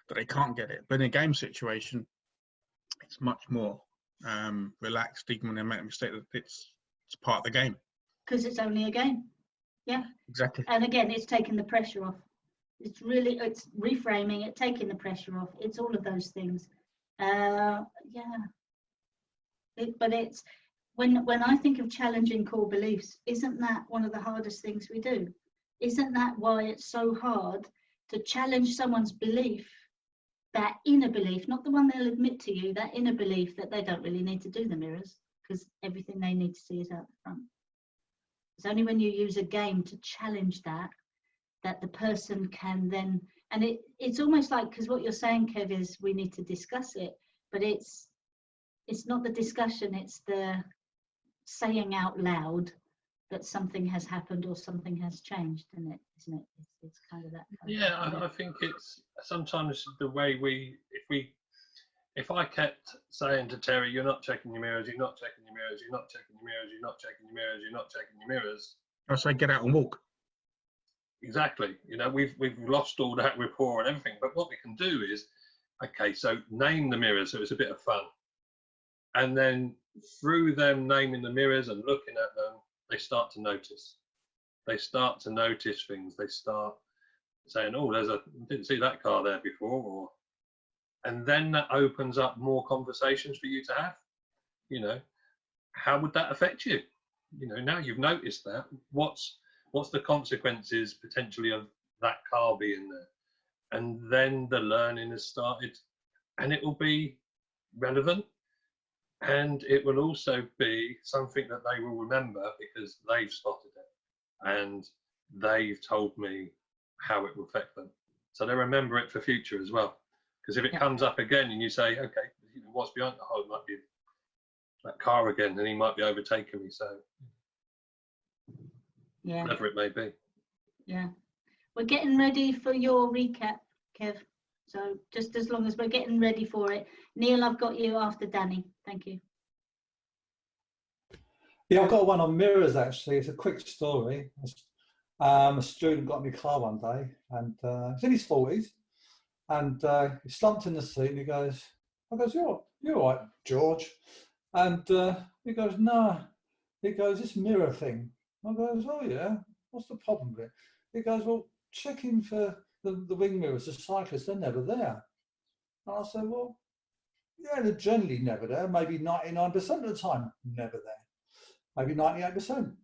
that they can't get it. But in a game situation, it's much more relaxed, even when they make a mistake. It's part of the game. Because it's only a game. Yeah. Exactly. And again, it's taking the pressure off. It's reframing it, taking the pressure off. It's all of those things. But it's when I think of challenging core beliefs, isn't that one of the hardest things we do? Isn't that why it's so hard to challenge someone's belief, that inner belief, not the one they'll admit to you, that inner belief that they don't really need to do the mirrors because everything they need to see is out the front. It's only when you use a game to challenge that the person can then, and it's almost like, because what you're saying, Kev, is we need to discuss it, but it's not the discussion, it's the saying out loud that something has happened or something has changed, isn't it? It's kind of that. I think it's sometimes the way if I kept saying to Terry, you're not checking your mirrors, you're not checking your mirrors, you're not checking your mirrors, you're not checking your mirrors, you're not checking your mirrors. I say get out and walk. Exactly. We've lost all that rapport and everything. But what we can do is, okay, so name the mirrors, so it's a bit of fun. And then through them naming the mirrors and looking at them, they start to notice. They start to notice things. They start saying, oh, didn't see that car there before, and then that opens up more conversations for you to have. How would that affect you? Now you've noticed that, what's the consequences potentially of that car being there? And then the learning has started, and it will be relevant, and it will also be something that they will remember because they've spotted it and they've told me how it will affect them. So they remember it for future as well. Because if it comes up again and you say, okay, what's behind the hole? It might be that car again, and he might be overtaking me. So whatever it may be. Yeah. we're getting ready for your recap, Kev. So just as long as we're getting ready for it. Neil, I've got you after Danny. Thank you. Yeah, I've got one on mirrors actually. It's a quick story. A student got in my car one day, and he's in his 40s, and he slumped in the seat, and he goes, "You're all right, George," and he goes, "No," he goes, "This mirror thing." I goes, "Oh yeah, what's the problem with it?" He goes, "Well, checking for the wing mirrors, the cyclists, they're never there." And I said, "Well, yeah, they're generally never there. Maybe 99% of the time, never there. Maybe 98%.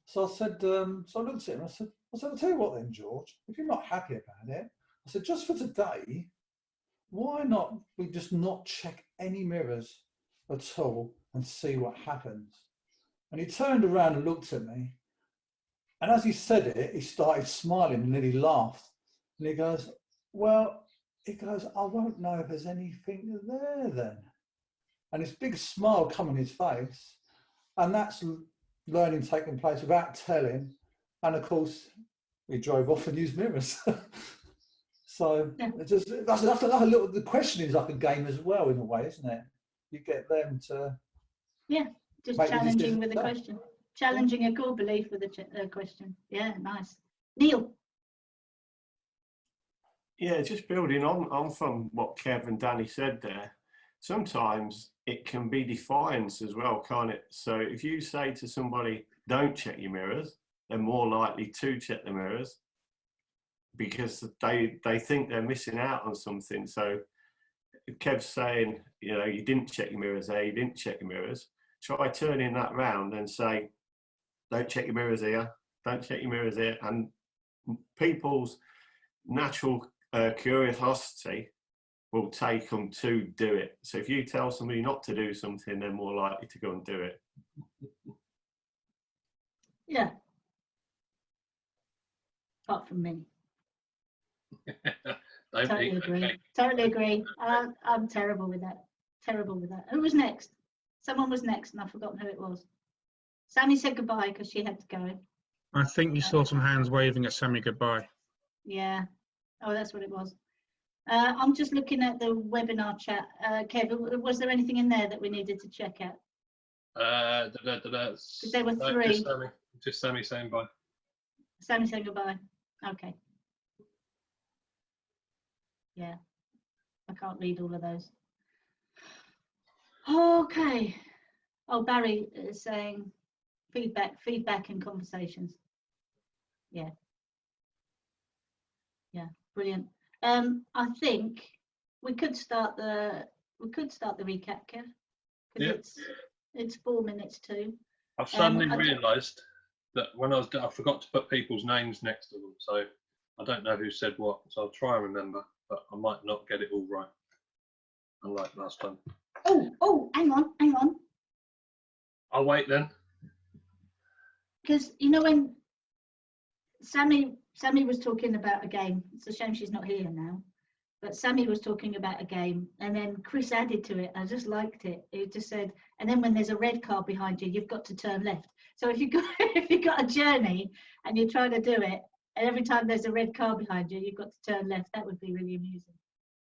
So I said, so I looked at him. I said, "I'll tell you what then, George. If you're not happy about it," I said, "just for today, why not we just not check any mirrors at all and see what happens?" And he turned around and looked at me. And as he said it, he started smiling and then he laughed. And he goes, "Well," he goes, "I won't know if there's anything there then." And this big smile come on his face. And that's learning taking place without telling. And of course, we drove off and used mirrors. So it's just, that's a little, the question is like a game as well in a way, isn't it? You get them to... Yeah, just challenging with a question. Challenging a core belief with a question. Yeah, nice. Neil. Yeah, just building on from what Kev and Danny said there, sometimes it can be defiance as well, can't it? So if you say to somebody, "Don't check your mirrors," they're more likely to check the mirrors because they think they're missing out on something. So if Kev's saying, you didn't check your mirrors there, you didn't check your mirrors, try turning that round and say, "Don't check your mirrors here, don't check your mirrors here." And people's natural curiosity will take them to do it. So if you tell somebody not to do something, they're more likely to go and do it. Yeah. Apart from me. Totally agree. Totally agree. I'm terrible with that. Terrible with that. Who was next? Someone was next and I've forgotten who it was. Sammy said goodbye because she had to go. I think you saw some hands waving at Sammy goodbye. Yeah. Oh, that's what it was. I'm just looking at the webinar chat. Kev, was there anything in there that we needed to check out? Because there were three. Just Sammy saying bye. Sammy saying goodbye. Okay. Yeah. I can't read all of those. Okay. Oh, Barry is saying feedback and conversations. Yeah. Yeah, brilliant. I think we could start the recap, Kev, because it's 4 minutes to. I've suddenly realised that when I forgot to put people's names next to them, so I don't know who said what. So I'll try and remember, but I might not get it all right, unlike last time. Oh, hang on. I'll wait then. Because when Sammy was talking about a game. It's a shame she's not here now. But Sammy was talking about a game, and then Chris added to it. I just liked it. It just said, and then when there's a red car behind you, you've got to turn left. So if you've got a journey and you're trying to do it, and every time there's a red car behind you, you've got to turn left. That would be really amusing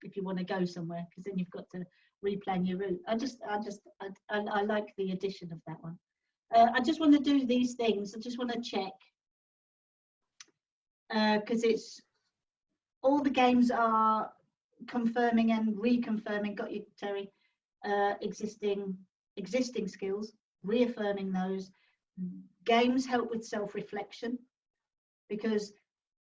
if you want to go somewhere, because then you've got to replan your route. I like the addition of that one. I just want to do these things. I just want to check. Because it's all the games are confirming and reconfirming, got you, Terry, existing skills, reaffirming those. Games help with self-reflection, because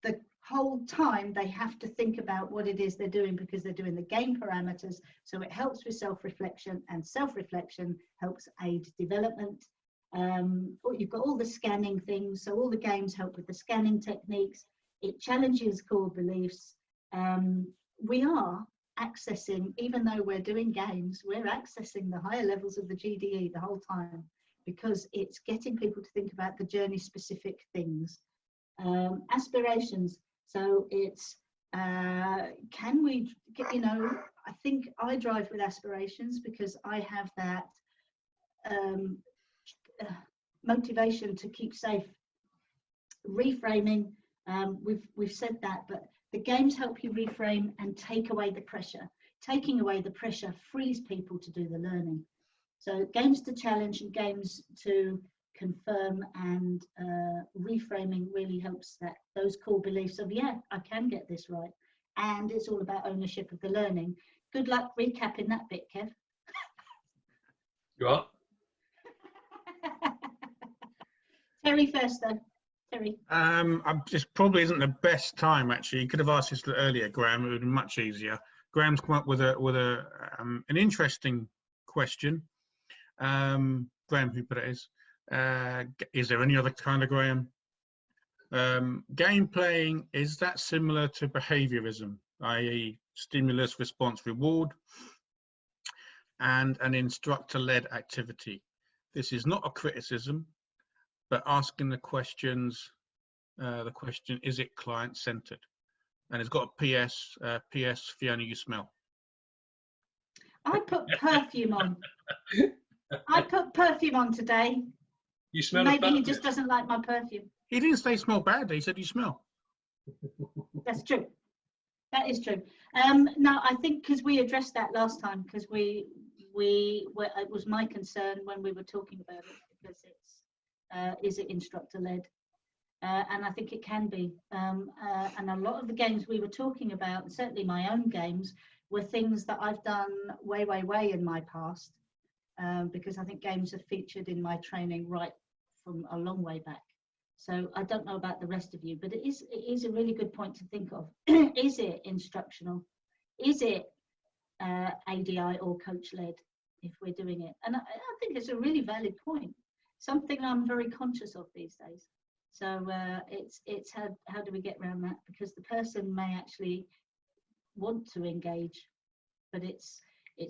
the whole time they have to think about what it is they're doing, because they're doing the game parameters. So it helps with self-reflection, and self-reflection helps aid development. You've got all the scanning things, so all the games help with the scanning techniques. It challenges core beliefs. We are accessing, even though we're doing games, we're accessing the higher levels of the GDE the whole time, because it's getting people to think about the journey specific things. Aspirations, so it's can we, I think I drive with aspirations because I have that motivation to keep safe. Reframing, We've said that, but the games help you reframe and take away the pressure. Taking away the pressure frees people to do the learning. So games to challenge and games to confirm and reframing really helps those core beliefs of, yeah, I can get this right. And it's all about ownership of the learning. Good luck recapping that bit, Kev. You are? Terry first, though. Terry. This probably isn't the best time, actually. You could have asked this earlier, Graham. It would be much easier. Graham's come up with an interesting question. Graham, who put it is there any other kind of Graham? Game playing, is that similar to behaviorism, i.e. stimulus, response, reward, and an instructor-led activity? This is not a criticism, but asking the question, is it client-centered? And it's got a PS, PS, Fiona, you smell. I put perfume on. I put perfume on today. You smell Maybe of he just doesn't like my perfume. He didn't say smell bad, he said you smell. That's true. That is true. No, I think because we addressed that last time, because it was my concern when we were talking about it, because is it instructor-led? And I think it can be. And a lot of the games we were talking about, certainly my own games, were things that I've done way, way, way in my past, because I think games are featured in my training right from a long way back. So I don't know about the rest of you, but it is a really good point to think of. Is it instructional? Is it ADI or coach-led if we're doing it? And I think it's a really valid point, something I'm very conscious of these days. So it's how do we get around that? Because the person may actually want to engage, but it's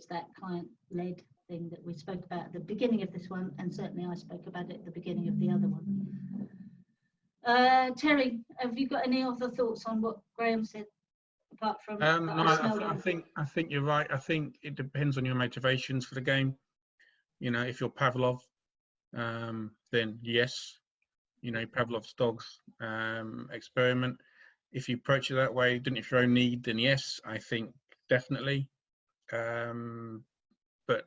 that client-led thing that we spoke about at the beginning of this one, and certainly I spoke about it at the beginning of the other one. Terry, have you got any other thoughts on what Graham said, apart from? No, I think you're right. I think it depends on your motivations for the game. You know, if you're Pavlov, then yes, you know, Pavlov's dogs experiment. If you approach it that way, doing it for your own need, then yes, I think definitely. But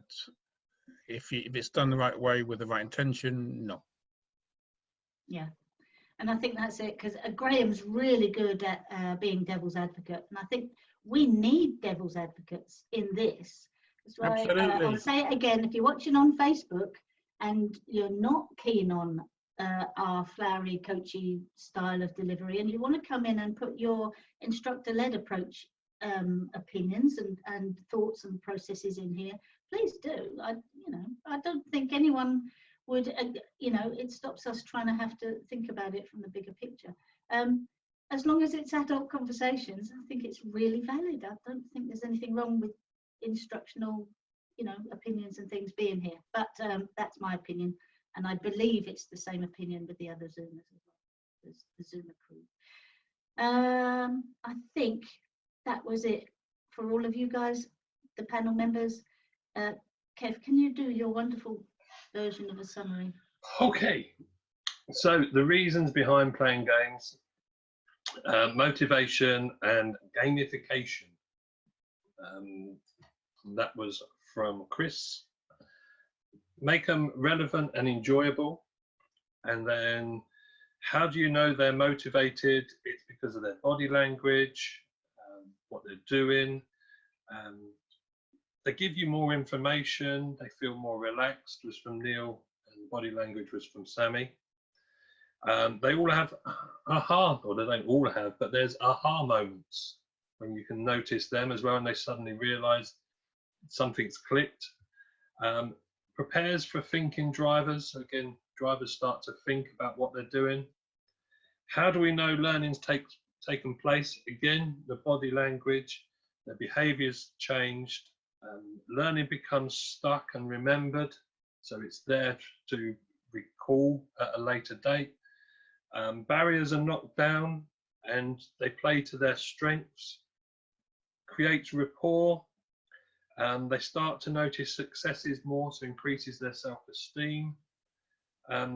if it's done the right way with the right intention, no. Yeah, and I think that's it, because Graham's really good at being devil's advocate, and I think we need devil's advocates in this. That's why I'll say it again. If you're watching on Facebook and you're not keen on our flowery, coachy style of delivery, and you want to come in and put your instructor-led approach opinions and thoughts and processes in here, please do. I don't think anyone would, it stops us trying to have to think about it from the bigger picture. As long as it's adult conversations, I think it's really valid. I don't think there's anything wrong with instructional, opinions and things being here. But that's my opinion, and I believe it's the same opinion with the other Zoomers as well, as the Zoomer crew. I think that was it for all of you guys, the panel members. Kev, can you do your wonderful version of a summary? Okay, so the reasons behind playing games, motivation and gamification. That was from Chris. Make them relevant and enjoyable. And then, how do you know they're motivated? It's because of their body language, what they're doing. They give you more information. They feel more relaxed, was from Neil, and body language was from Sammy. They all have aha, or they don't all have, but there's aha moments when you can notice them as well, and they suddenly realize something's clicked. Prepares for thinking drivers. Again, drivers start to think about what they're doing. How do we know learning's taken place? Again, the body language, the behaviors changed. Learning becomes stuck and remembered, so it's there to recall at a later date. Barriers are knocked down and they play to their strengths. Creates rapport. They start to notice successes more, so increases their self-esteem.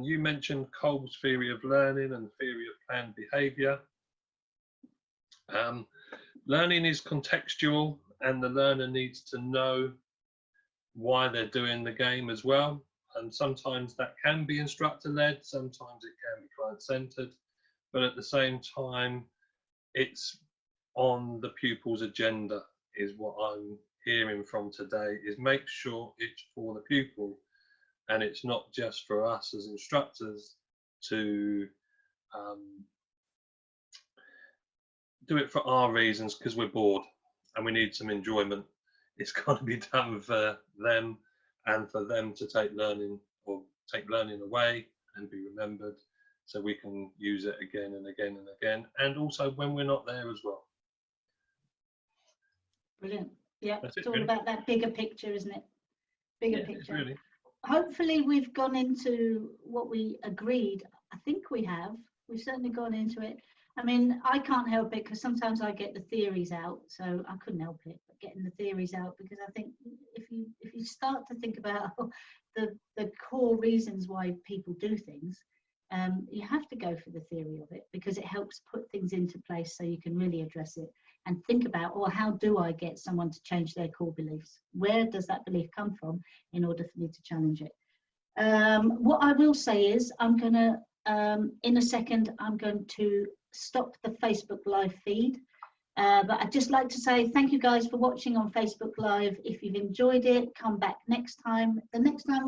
You mentioned Kolb's theory of learning and theory of planned behavior. Learning is contextual, and the learner needs to know why they're doing the game as well. And sometimes that can be instructor-led, sometimes it can be client-centered, but at the same time, it's on the pupil's agenda, is what I'm hearing from today, is make sure it's for the pupil, and it's not just for us as instructors to do it for our reasons because we're bored and we need some enjoyment. It's got to be done for them and for them to take learning away and be remembered, so we can use it again and again and again, and also when we're not there as well. Brilliant. Yeah, That's it's it, all really. about that bigger picture, isn't it? Bigger picture. Really. Hopefully we've gone into what we agreed. I think we have. We've certainly gone into it. I mean, I can't help it because sometimes I get the theories out, so I couldn't help it, but getting the theories out, because I think if you start to think about the core reasons why people do things, you have to go for the theory of it, because it helps put things into place so you can really address it and think about, well, how do I get someone to change their core beliefs? Where does that belief come from in order for me to challenge it? What I will say is I'm going to, in a second, I'm going to stop the Facebook Live feed. But I'd just like to say thank you guys for watching on Facebook Live. If you've enjoyed it, come back next time. The next time